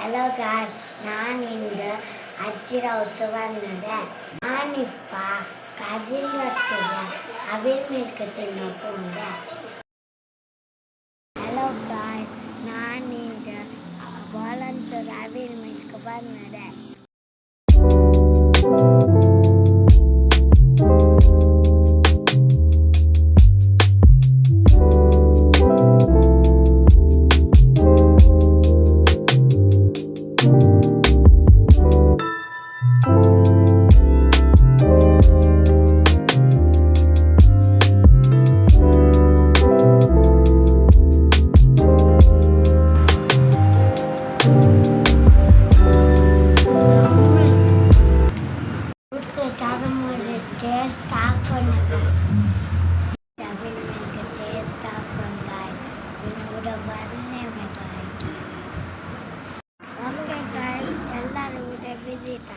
Hello ಗಾಯ್, ನಾನಿಂದ ಅಜ್ಜಿರ ಹೊತ್ತು ಬಂದಿದೆ. ನಾನಿಪ್ಪ cousin ಒಟ್ಟಿಗೆ ಅವಿಲ್ ಮಿಲ್ಕ್ ತಿನ್ನೋಕೆ ಬಂದೆ. ಹಲೋ ಗಾಯ್, ನಾನಿಂದ ವಾಲಂತೂರ್ ಅವಿಲ್ ಮಿಲ್ಕ್ ಬಂದಿದೆ. ಚಾಲು ಮಾಡಿ ಟೇಸ್ಟ್ ಹಾಕೊಂಡು ಅವಿಲ್ ಮಿಲ್ಕ್ ಟೇಸ್ಟ್ ಹಾಕೊಂಡಾಯ್ತು. ಕೂಡ ಬನ್ನೇ ಬೇಕಾಯ್ತು. ನಮಗೆ ಎಲ್ಲರೂ ವಿಸಿಟ್